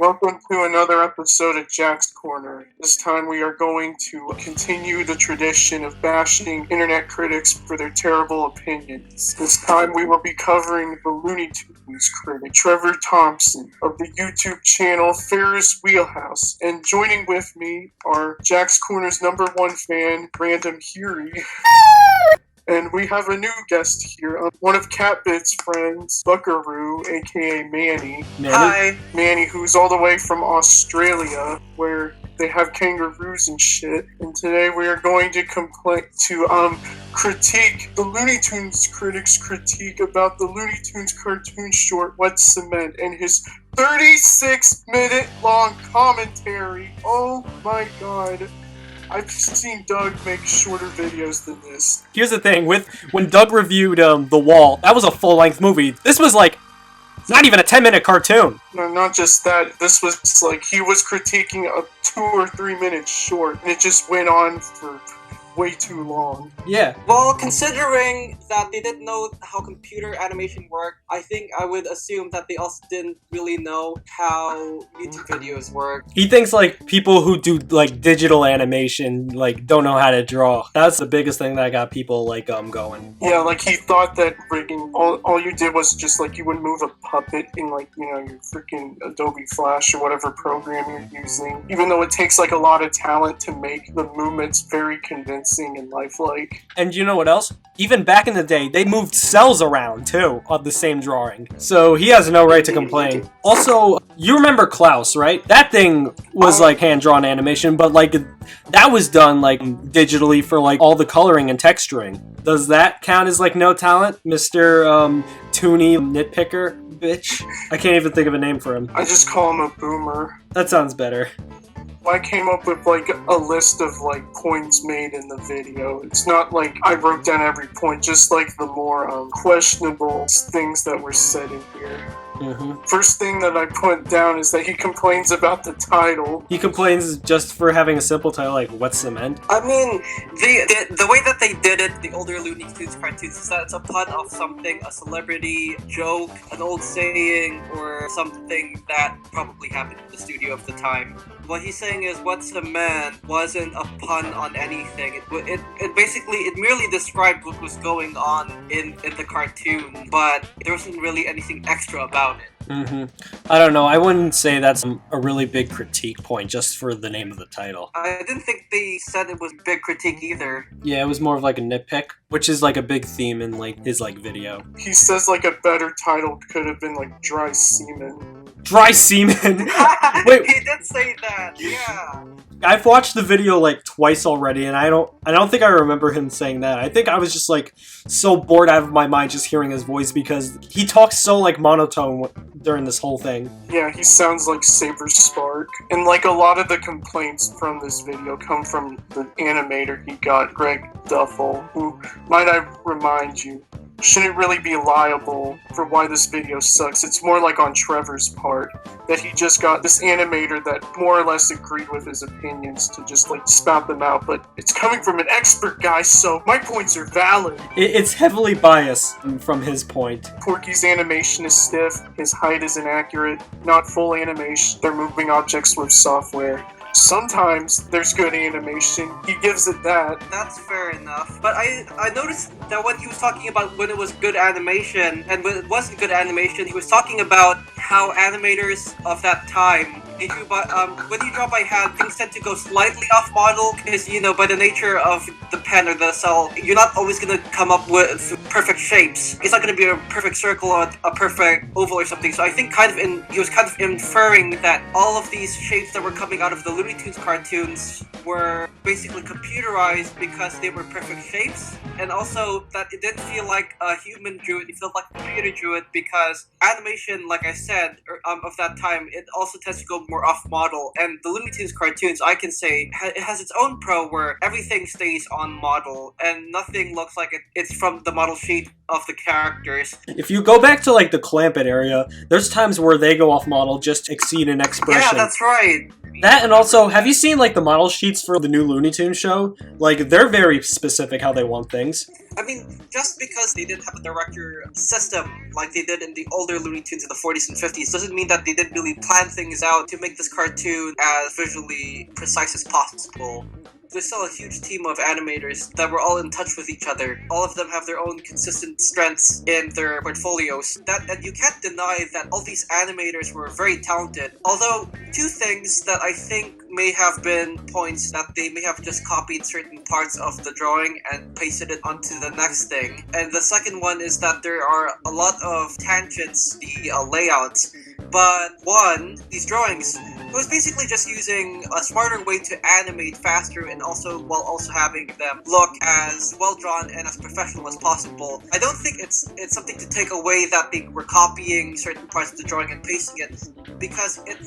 Welcome to another episode of Jack's Corner. This time we are going to continue the tradition of bashing internet critics for their terrible opinions. This time we will be covering the Looney Tunes critic, Trevor Thompson, of the YouTube channel Ferris Wheelhouse. And joining with me are Jack's Corner's #1 fan, Random Huey. And we have a new guest here, one of Catbit's friends, Buckaroo, aka Manny. Hi! Manny, who's all the way from Australia, where they have kangaroos and shit. And today we are going to critique the Looney Tunes critics' critique about the Looney Tunes cartoon short Wet Cement and his 36-minute long commentary. Oh my god. I've seen Doug make shorter videos than this. Here's the thing, when Doug reviewed The Wall, that was a full-length movie. This was like, not even a 10-minute cartoon. No, not just that. This was like, he was critiquing a 2 or 3 minute short, and it just went on for way too long. Yeah. Well, considering that they didn't know how computer animation worked, I think I would assume that they also didn't really know how YouTube videos work. He thinks, like, people who do, like, digital animation, like, don't know how to draw. That's the biggest thing that got people, like, going. Yeah, like, he thought that rigging, all you did was just, like, you would move a puppet in, like, you know, your freaking Adobe Flash or whatever program you're using. Even though it takes, like, a lot of talent to make the movements very convincing and lifelike. And you know what else? Even back in the day, they moved cells around, too, on the same drawing. So he has no right to complain. Also, you remember Klaus, right? That thing was, like, hand-drawn animation, but, like, that was done, like, digitally for, like, all the coloring and texturing. Does that count as, like, no talent? Mr. Toony Nitpicker bitch? I can't even think of a name for him. I just call him a boomer. That sounds better. I came up with, like, a list of, like, points made in the video. It's not like I wrote down every point, just, like, the more questionable things that were said in here. Mm-hmm. First thing that I put down is that he complains about the title. He complains just for having a simple title like Wet Cement. I mean, the way that they did it, the older Looney Tunes cartoons, is that it's a pun of something, a celebrity joke, an old saying, or something that probably happened in the studio of the time. What he's saying is Wet Cement wasn't a pun on anything. It merely described what was going on in the cartoon, but there wasn't really anything extra about it. Mm-hmm. I don't know. I wouldn't say that's a really big critique point just for the name of the title. I didn't think they said it was a big critique either. Yeah, it was more of like a nitpick, which is like a big theme in like his like video. He says like a better title could have been like Dry Semen. Dry Semen? Wait. He did say that, yeah. I've watched the video like twice already, and I don't think I remember him saying that. I think I was just like so bored out of my mind just hearing his voice because he talks so like monotone during this whole thing. Yeah, he sounds like Saber Spark. And like a lot of the complaints from this video come from the animator he got, Greg Duffel, who, might I remind you, shouldn't really be liable for why this video sucks. It's more like on Trevor's part, that he just got this animator that more or less agreed with his opinions to just like spout them out, but it's coming from an expert guy, so my points are valid. It's heavily biased from his point. Porky's animation is stiff, his height is inaccurate, not full animation, they're moving objects with software. Sometimes there's good animation. He gives it that. That's fair enough. But I noticed that when he was talking about when it was good animation and when it wasn't good animation, he was talking about how animators of that time, when you draw by hand, things tend to go slightly off model because, you know, by the nature of the pen or the cell, you're not always going to come up with perfect shapes. It's not going to be a perfect circle or a perfect oval or something. So I think he was kind of inferring that all of these shapes that were coming out of the Looney Tunes cartoons were basically computerized because they were perfect shapes, and also that it didn't feel like a human drew it, it felt like a computer drew it because animation, like I said, of that time, it also tends to go more off model, and the Looney Tunes cartoons, I can say, it has its own pro where everything stays on model and nothing looks like it's from the model sheet of the characters. If you go back to like the Clampett area, there's times where they go off model just to exceed an expression. Yeah, that's right. That, and also, have you seen like the model sheets for the new Looney Tunes show? Like, they're very specific how they want things. I mean, just because they didn't have a director system like they did in the older Looney Tunes in the 40s and 50s doesn't mean that they didn't really plan things out to make this cartoon as visually precise as possible. There's still a huge team of animators that were all in touch with each other. All of them have their own consistent strengths in their portfolios. And you can't deny that all these animators were very talented. Although, two things that I think may have been points that they may have just copied certain parts of the drawing and pasted it onto the next thing. And the second one is that there are a lot of tangents, the layouts. But one, these drawings, it was basically just using a smarter way to animate faster and while also having them look as well drawn and as professional as possible. I don't think it's something to take away that they were copying certain parts of the drawing and pasting it, because it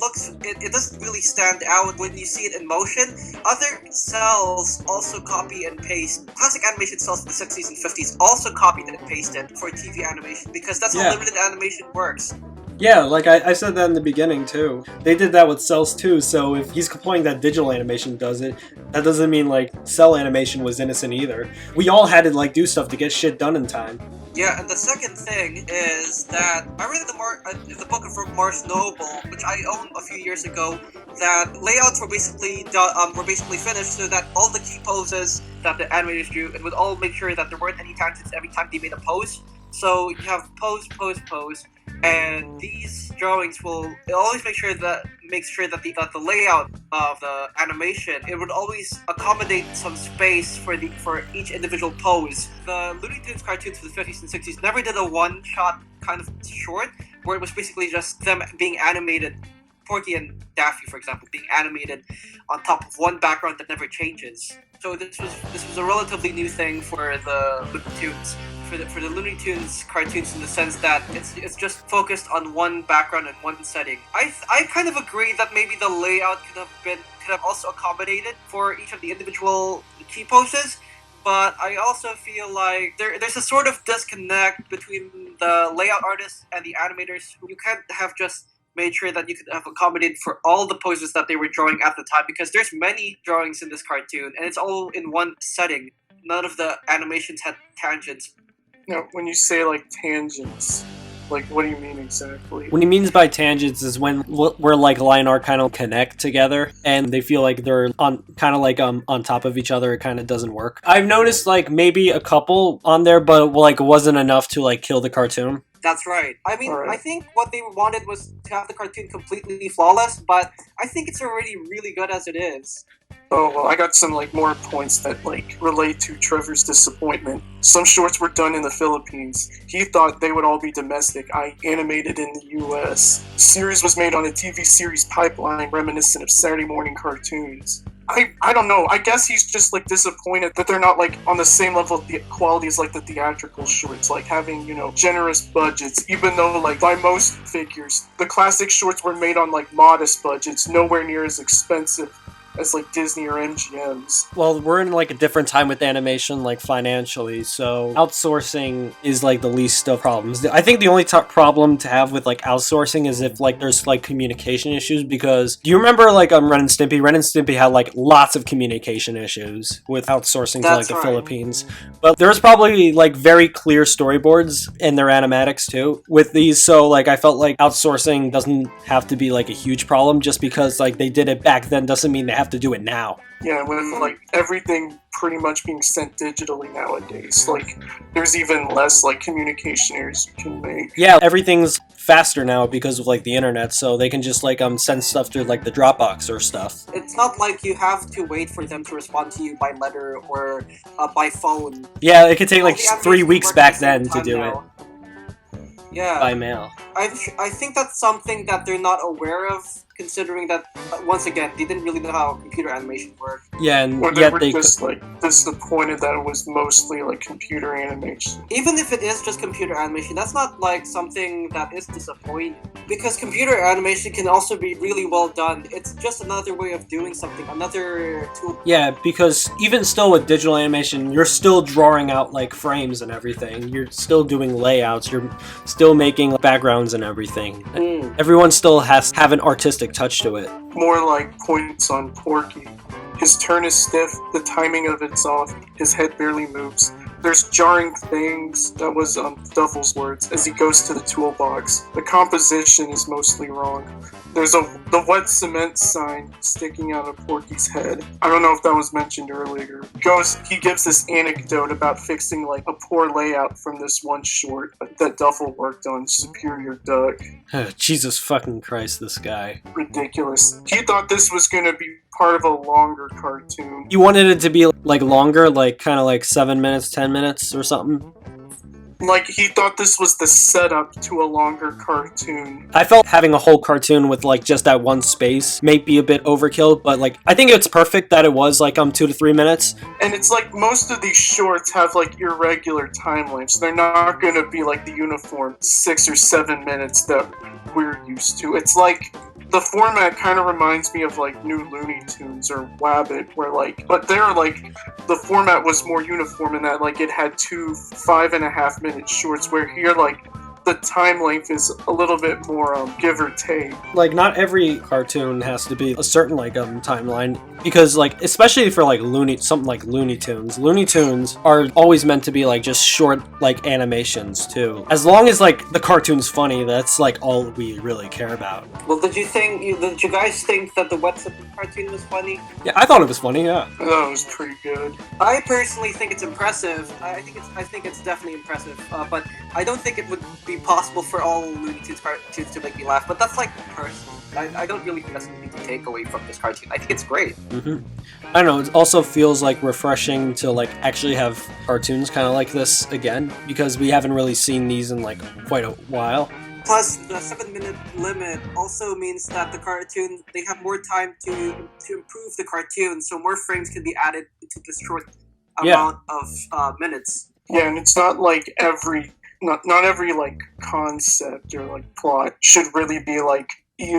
doesn't really stand out when you see it in motion. Other cells also copy and paste. Classic animation cells from the 60s and 50s also copied and pasted for TV animation because that's how limited animation works. Yeah, like I said that in the beginning too. They did that with cells too, so if he's complaining that digital animation does it, that doesn't mean like cell animation was innocent either. We all had to like do stuff to get shit done in time. Yeah, and the second thing is that I read the book of Mars Noble, which I owned a few years ago, that layouts were basically finished so that all the key poses that the animators drew, it would all make sure that there weren't any tangents every time they made a pose. So you have pose, and these drawings will always make sure that the layout of the animation, it would always accommodate some space for each individual pose. The Looney Tunes cartoons for the 50s and 60s never did a one-shot kind of short where it was basically just them being animated. Porky and Daffy, for example, being animated on top of one background that never changes. So this was a relatively new thing for the Looney Tunes. For the Looney Tunes cartoons, in the sense that it's just focused on one background and one setting. I kind of agree that maybe the layout could have also accommodated for each of the individual key poses, but I also feel like there's a sort of disconnect between the layout artists and the animators. You can't have just made sure that you could have accommodated for all the poses that they were drawing at the time, because there's many drawings in this cartoon and it's all in one setting. None of the animations had tangents. Now, when you say, like, tangents, like, what do you mean exactly? What he means by tangents is where like line art kind of connect together, and they feel like they're on top of each other. It kind of doesn't work. I've noticed, like, maybe a couple on there, but, like, it wasn't enough to, like, kill the cartoon. That's right. I mean, Right. I think what they wanted was to have the cartoon completely flawless, but I think it's already really good as it is. Oh, well, I got some, like, more points that, like, relate to Trevor's disappointment. Some shorts were done in the Philippines. He thought they would all be domestic, animated in the US. Series was made on a TV series pipeline reminiscent of Saturday morning cartoons. I don't know. I guess he's just, like, disappointed that they're not, like, on the same level of the quality as, like, the theatrical shorts, like having, generous budgets, even though, like, by most figures, the classic shorts were made on, like, modest budgets, nowhere near as expensive as, like, Disney or MGM's. Well, we're in, like, a different time with animation, like, financially, so outsourcing is, like, the least of problems. I think the only problem to have with, like, outsourcing is if, like, there's, like, communication issues, because do you remember, like, Ren and Stimpy? Ren and Stimpy had, like, lots of communication issues with outsourcing to, like, the Philippines. But there's probably, like, very clear storyboards in their animatics, too, with these, so, like, I felt like outsourcing doesn't have to be, like, a huge problem. Just because, like, they did it back then doesn't mean they have to do it now. Yeah, with, like, everything pretty much being sent digitally nowadays, like, there's even less, like, communication errors you can make. Yeah, everything's faster now because of, like, the internet, so they can just, like, send stuff through, like, the Dropbox or stuff. It's not like you have to wait for them to respond to you by letter or by phone. Yeah, it could take, like, All the 3 weeks animations work back at the then same to time do now. Yeah. by mail. I think that's something that they're not aware of, considering that, once again, they didn't really know how computer animation worked. Yeah, and Or they yet were they just, like, disappointed that it was mostly, like, computer animation. Even if it is just computer animation, that's not, like, something that is disappointing. Because computer animation can also be really well done. It's just another way of doing something, another tool. Yeah, because even still with digital animation, you're still drawing out, like, frames and everything. You're still doing layouts. You're still making backgrounds and everything. Everyone still has to have an artistic artistic touch to it. More like points on Porky. His turn is stiff, the timing of it's off, his head barely moves. There's jarring things, that was Duffel's words, as he goes to the toolbox. The composition is mostly wrong. There's the wet cement sign sticking out of Porky's head. I don't know if that was mentioned earlier. He gives this anecdote about fixing like a poor layout from this one short that Duffel worked on, Superior Duck. Jesus fucking Christ, this guy. Ridiculous. He thought this was gonna be part of a longer cartoon. You wanted it to be like longer, like kind of like 7 minutes, 10 minutes or something? Like, he thought this was the setup to a longer cartoon. I felt having a whole cartoon with like just that one space may be a bit overkill, but like I think it's perfect that it was like 2 to 3 minutes. And it's like most of these shorts have like irregular time lengths. They're not gonna be like the uniform 6 or 7 minutes that we're used to. It's like the format kind of reminds me of like new Looney Tunes or Wabbit, where like, but there like the format was more uniform in that like it had 2 5.5-minute shorts, where here like the time length is a little bit more give or take. Like not every cartoon has to be a certain like timeline, because like especially for like something like Looney Tunes. Looney Tunes are always meant to be like just short like animations too. As long as like the cartoon's funny, that's like all we really care about. Well, did you guys think that the What's Up cartoon was funny? Yeah, I thought it was funny. Yeah, I thought it was pretty good. I personally think it's impressive. I think it's definitely impressive. But I don't think it would be possible for all Looney Tunes cartoons to make me laugh. But that's like personal. I don't really think that's something to take away from this cartoon. I think it's great. Mm-hmm. I don't know. It also feels like refreshing to like actually have cartoons kind of like this again, because we haven't really seen these in like quite a while. Plus, the 7-minute limit also means that the cartoon, they have more time to improve the cartoon, so more frames can be added into this short amount of minutes. Yeah, and it's not like not every like concept or like plot should really be like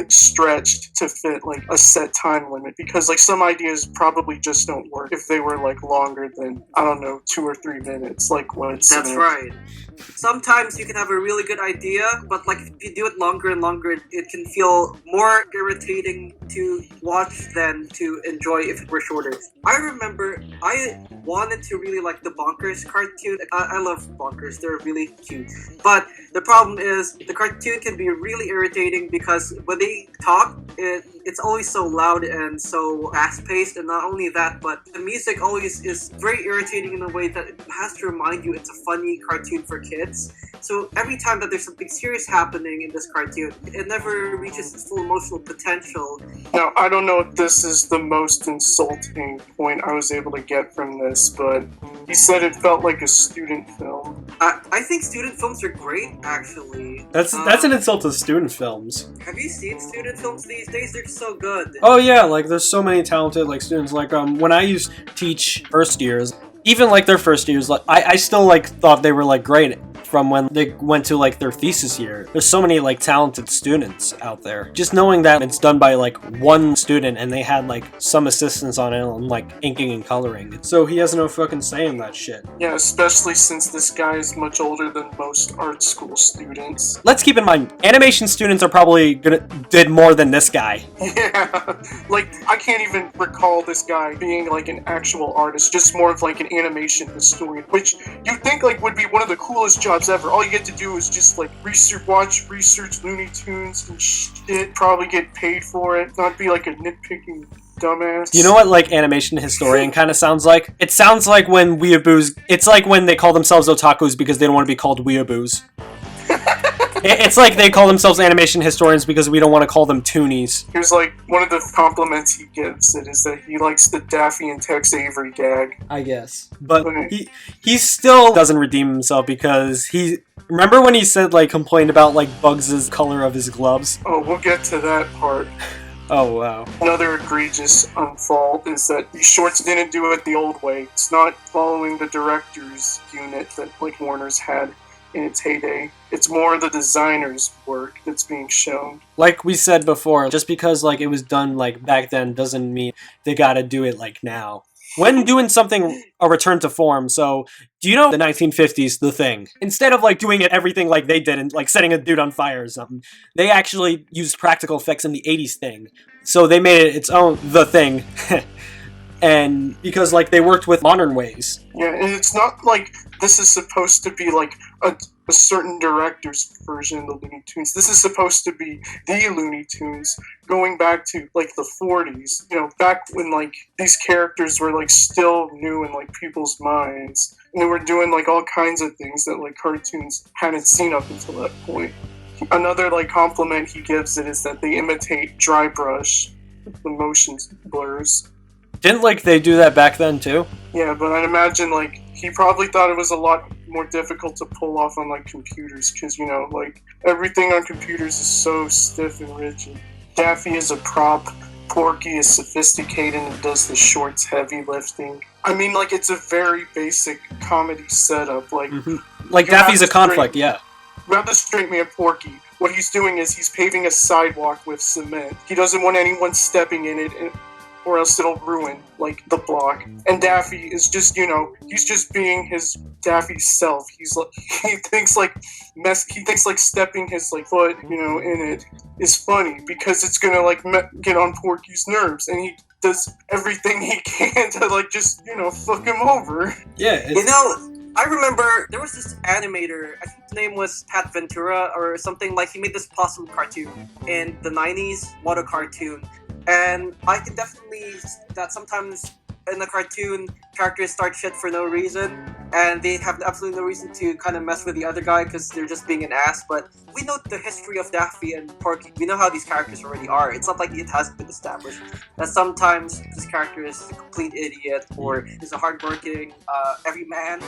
stretched to fit like a set time limit, because like some ideas probably just don't work if they were like longer than, I don't know, 2 or 3 minutes, like what's That's right. Sometimes you can have a really good idea, but like if you do it longer and longer, it can feel more irritating to watch than to enjoy if it were shorter. I remember I wanted to really like the Bonkers cartoon. I love Bonkers, they're really cute. But the problem is the cartoon can be really irritating because when they talk, it's always so loud and so fast-paced, and not only that, but the music always is very irritating in a way that it has to remind you it's a funny cartoon for kids. So every time that there's something serious happening in this cartoon, it never reaches its full emotional potential. Now, I don't know if this is the most insulting point I was able to get from this, but he said it felt like a student film. I think student films are great, actually. That's an insult to student films. Have you seen student films these days? They're so good. Oh yeah, like there's so many talented like students. Like when I used to teach first years, even like their first years, like I still like thought they were like great from when they went to like their thesis year. There's so many like talented students out there. Just knowing that it's done by like one student and they had like some assistance on it and like inking and coloring. So he has no fucking say in that shit. Yeah, especially since this guy is much older than most art school students. Let's keep in mind, animation students are probably did more than this guy. Yeah, like I can't even recall this guy being like an actual artist, just more of like an animation historian, which you think like would be one of the coolest jobs ever. All you get to do is just like research Looney Tunes and shit, probably get paid for it, not be like a nitpicking dumbass. You know what like animation historian kind of sounds like? It sounds like when weeaboos, it's like when they call themselves otakus because they don't want to be called weeaboos. It's like they call themselves animation historians because we don't want to call them toonies. Here's like one of the compliments he gives it is that he likes the Daffy and Tex Avery gag. I guess. But he still doesn't redeem himself because remember when he said like complained about like Bugs' color of his gloves? Oh, we'll get to that part. Oh wow. Another egregious fault is that these shorts didn't do it the old way. It's not following the director's unit that like Warner's had in its heyday. It's more the designer's work that's being shown. Like we said before, just because like it was done like back then doesn't mean they gotta do it like now. When doing something a return to form, so do you know the 1950s, The Thing? Instead of like doing it everything like they did and like setting a dude on fire or something, they actually used practical effects in the 80s Thing. So they made it its own The Thing. And because like they worked with modern ways. Yeah, and it's not like this is supposed to be like a certain director's version of the Looney Tunes. This is supposed to be the Looney Tunes going back to like the 40s, back when like these characters were like still new in like people's minds. And they were doing like all kinds of things that like cartoons hadn't seen up until that point. Another like compliment he gives it is that they imitate dry brush, the motion blurs. Didn't like they do that back then too? Yeah, but I'd imagine like he probably thought it was a lot more difficult to pull off on like computers because like everything on computers is so stiff and rigid. Daffy is a prop. Porky is sophisticated and does the shorts heavy lifting. I mean, like it's a very basic comedy setup. Like, like Daffy's a conflict, yeah. You have the straight man Porky. What he's doing is he's paving a sidewalk with cement. He doesn't want anyone stepping in it. Or else it'll ruin, like, the block. And Daffy is just, he's just being his Daffy self. He's like, he thinks like stepping his, like, foot, in it is funny because it's gonna, like, get on Porky's nerves. And he does everything he can to, like, just, fuck him over. Yeah. I remember there was this animator, I think his name was Pat Ventura or something, like, he made this possum cartoon in the 90s, what a cartoon. And I can definitely that sometimes in the cartoon, characters start shit for no reason, and they have absolutely no reason to kind of mess with the other guy because they're just being an ass. But we know the history of Daffy and Porky. We know how these characters already are. It's not like it hasn't been established that sometimes this character is a complete idiot or is a hardworking everyman.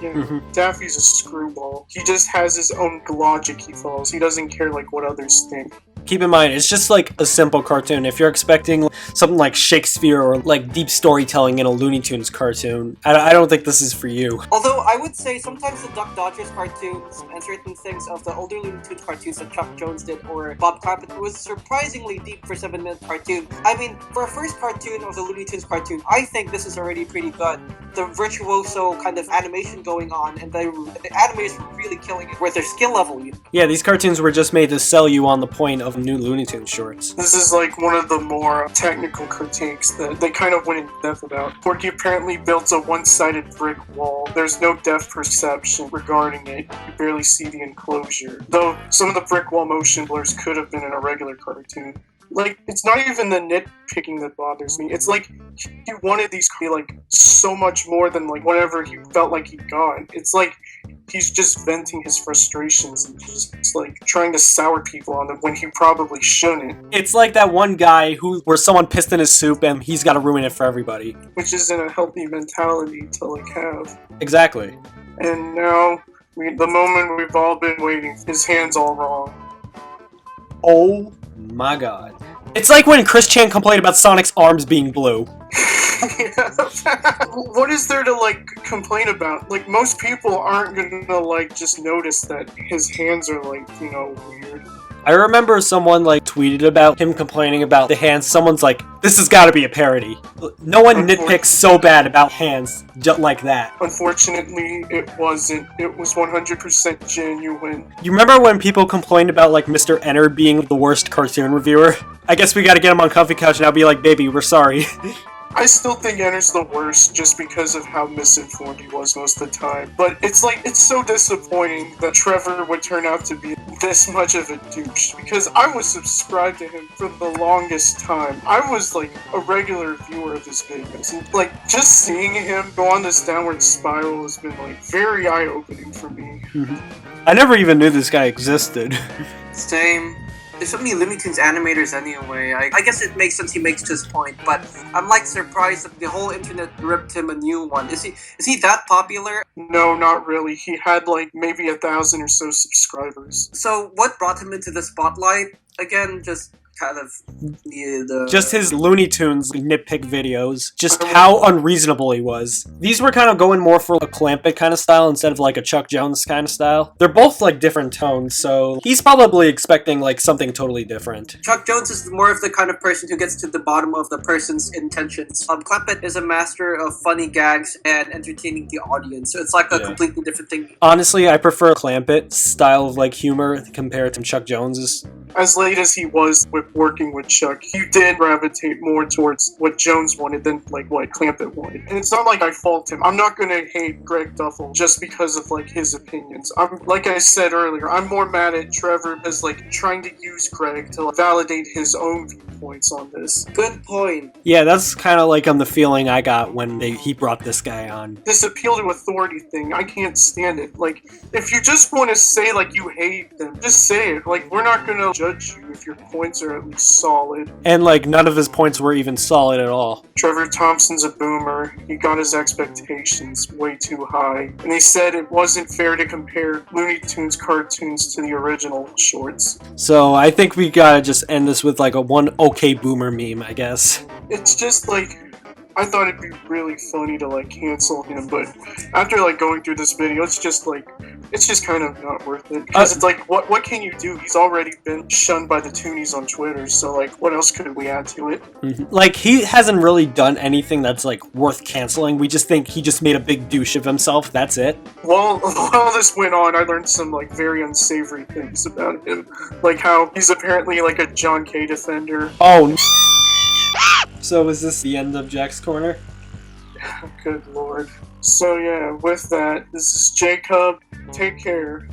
Yeah, Daffy's a screwball. He just has his own logic he follows. He doesn't care like what others think. Keep in mind, it's just like a simple cartoon. If you're expecting something like Shakespeare or like deep storytelling in a Looney Tunes cartoon, I don't think this is for you. Although I would say sometimes the Duck Dodgers cartoons and certain things of the older Looney Tunes cartoons that Chuck Jones did or Bob Clampett was surprisingly deep for a 7-minute cartoon. I mean, for a first cartoon of the Looney Tunes cartoon, I think this is already pretty good. The virtuoso kind of animation going on, and the animators were really killing it with their skill level. Yeah, these cartoons were just made to sell you on the point of new Looney Tunes shorts. This is like one of the more technical critiques that they kind of went in depth about. Porky apparently built a one-sided brick wall. There's no depth perception regarding it. You barely see the enclosure. Though some of the brick wall motion blurs could have been in a regular cartoon. Like, it's not even the nitpicking that bothers me. It's like, he wanted these to be, like, so much more than, like, whatever he felt like he got. It's like, he's just venting his frustrations and just, like, trying to sour people on them when he probably shouldn't. It's like that one guy where someone pissed in his soup and he's got to ruin it for everybody. Which isn't a healthy mentality to, like, have. Exactly. And now, the moment we've all been waiting, his hand's all wrong. Oh my god. It's like when Chris Chan complained about Sonic's arms being blue. What is there to, like, complain about? Like, most people aren't gonna, like, just notice that his hands are, like, weird. I remember someone, like, tweeted about him complaining about the hands. Someone's like, this has got to be a parody. No one nitpicks so bad about hands just like that. Unfortunately, it wasn't. It was 100% genuine. You remember when people complained about, like, Mr. Ennard being the worst cartoon reviewer? I guess we gotta get him on Comfy Couch and I'll be like, baby, we're sorry. I still think Ennard's the worst just because of how misinformed he was most of the time. But it's like, it's so disappointing that Trevor would turn out to be this much of a douche. Because I was subscribed to him for the longest time. I was like a regular viewer of his videos. And like, just seeing him go on this downward spiral has been like very eye-opening for me. I never even knew this guy existed. Same. There's so many Looney Tunes animators anyway. I guess it makes sense he makes his point, but I'm like surprised that the whole internet ripped him a new one. Is he that popular? No, not really. He had like maybe 1,000 or so subscribers. So what brought him into the spotlight? Again, just kind of the Just his Looney Tunes nitpick videos, just how unreasonable he was. These were kind of going more for a Clampett kind of style instead of like a Chuck Jones kind of style. They're both like different tones, so he's probably expecting like something totally different. Chuck Jones is more of the kind of person who gets to the bottom of the person's intentions. Clampett is a master of funny gags and entertaining the audience, so it's like a completely different thing. Honestly, I prefer Clampett's style of like humor compared to Chuck Jones's. As late as he was with working with Chuck, he did gravitate more towards what Jones wanted than like what Clampett wanted. And it's not like I fault him. I'm not gonna hate Greg Duffel just because of like his opinions. I'm like I said earlier, I'm more mad at Trevor as like trying to use Greg to validate his own viewpoints on this. Good point. Yeah, that's kind of like the feeling I got when he brought this guy on. This appeal to authority thing, I can't stand it. Like, if you just want to say like you hate them, just say it. Like, we're not gonna judge you if your points are at least solid. And like none of his points were even solid at all. Trevor Thompson's a boomer. He got his expectations way too high. And he said it wasn't fair to compare Looney Tunes cartoons to the original shorts. So I think we gotta just end this with like a one okay boomer meme, I guess. It's just like, I thought it'd be really funny to like cancel him, but after like going through this video, it's just kind of not worth it. Because it's like, what can you do? He's already been shunned by the Toonies on Twitter, so like, what else could we add to it? Mm-hmm. Like, he hasn't really done anything that's like worth canceling. We just think he just made a big douche of himself. That's it. While this went on, I learned some like very unsavory things about him, like how he's apparently like a John K. defender. Oh. So is this the end of Jack's Corner? Good lord. So yeah, with that, this is Jacob. Take care.